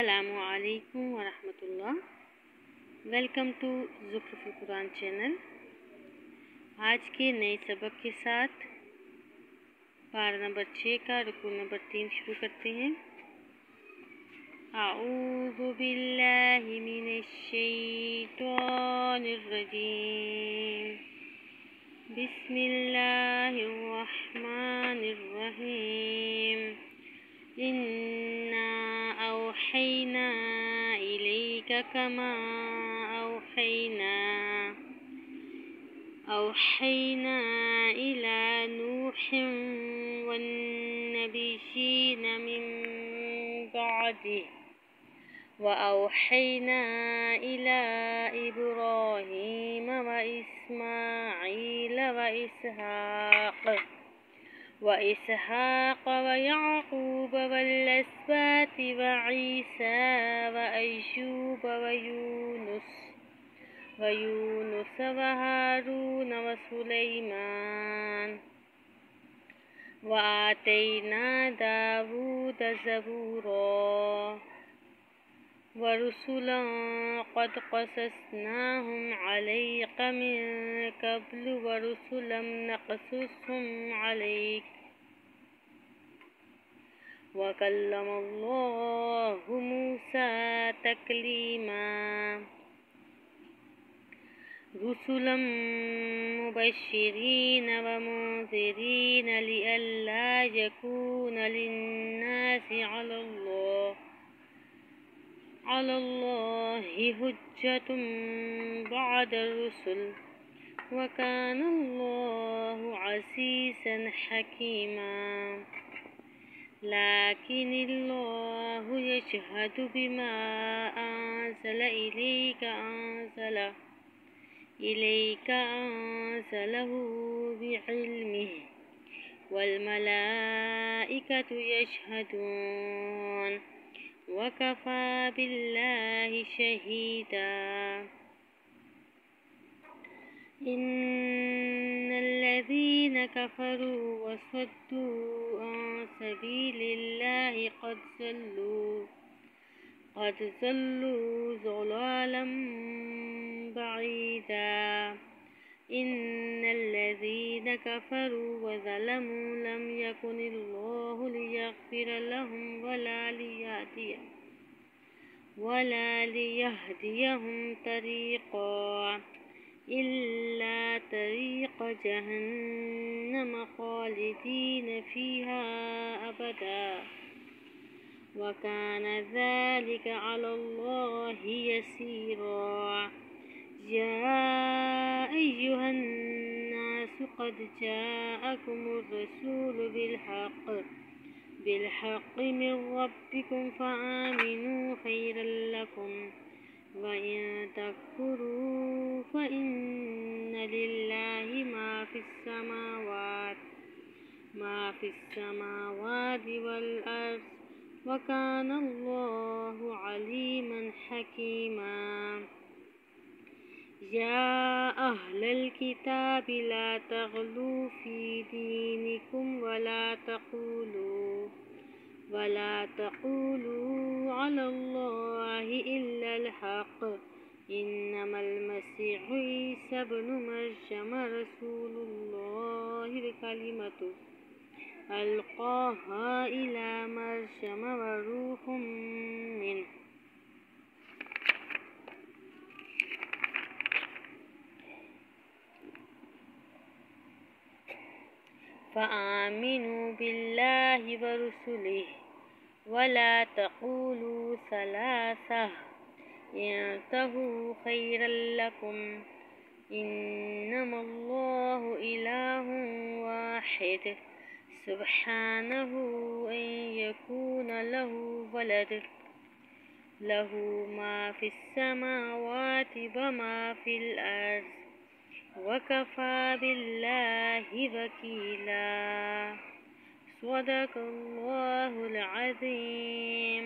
अस्सलामुअलैकुम वरहमतुल्लाह। Welcome to Zukhruful Quran channel. आज के नए सबक के साथ पारा नंबर 6 का रुकू नंबर 3 शुरू करते हैं। अऊज़ु बिल्लाहि मिनश शैतानिर रजीम। बिस्मिल्लाहिर रहमानिर रहीम। इन्ना औहैना इलैका कमा औहैना इला नूहिन वन्नबिय्यीन मिन बअदिही व औहैना इला इब्राहीम व इस्माईल व इसहाक़ व याक़ूब वल-अस्बात व ईसा व अय्यूब व यूनुस व हारून व सुलैमान व आतैना दाऊद ज़बूरा व रुसुलन क़द क़ससनाहुम अलैक मिन क़ब्ल व रुसुलन नक़्सुसहुम अलैक व कल्लमल्लाहु मूसा तकलीमा। रुसुलन मुबश्शिरीन व मुन्ज़िरीन लिअल्ला यकून लिन्नासि अलल्लाहि हुज्जतुन बअदर रुसुल व कानल्लाहु अज़ीज़न हकीमा। लाकिनिल्लाहु यशहदु बिमा अंज़ला इलैका अंज़लहु बिइल्मिही वल मलाइकतु यशहदून व कफ़ा बिल्लाहि शहीदा। इन्नल्लज़ीन कफ़रू व सद्दू अन सबीलिल्लाहि क़द ज़ल्लू ज़लालन बईदा। इन्नल्लज़ीन कफ़रू व ज़लमू लम यकुनिल्लाहु लियग़फ़िर लहुम वला लियहदियहुम तरीक़ा इल्ला तरीक़ जहन्नम ख़ालिदीन फ़ीहा अबदा व कान ज़ालिका अलल्लाहि यसीरा। या अय्युहन्नासु क़द जाअकुमुर रसूलु बिल्हक़्क़ि मिन रब्बिकुम फ़आमिनू ख़ैरन लकुम व इन तकफ़ुरू फ़इन्न लिल्लाहि मा फ़िस्समावाति वल अर्ज़ व कानल्लाहु अलीमन हकीमा। या अहलल किताबि ला तग़लू फ़ी दीनिकुम वला तक़ूलू अलल्लाहि इल्लल हक़। इन्नमल मसीहु ईसा इब्नु मर्यम रसूलुल्लाहि व कलिमतुहु अल्क़ाहा इला मर्यम व रूहुम मिन्हु। फ़आमिनू बिल्लाहि व रुसुलिही वला तक़ूलू सलासा इंतहू ख़ैरन लकुम इन्नमल्लाहु इलाहुन वाहिद सुब्हानहु अन यकून लहु वलद लहु मा फ़िस्समावाति व मा फ़िल अर्ज़ व कफ़ा बिल्लाहि वकीला। सदक़ल्लाहुल अज़ीम।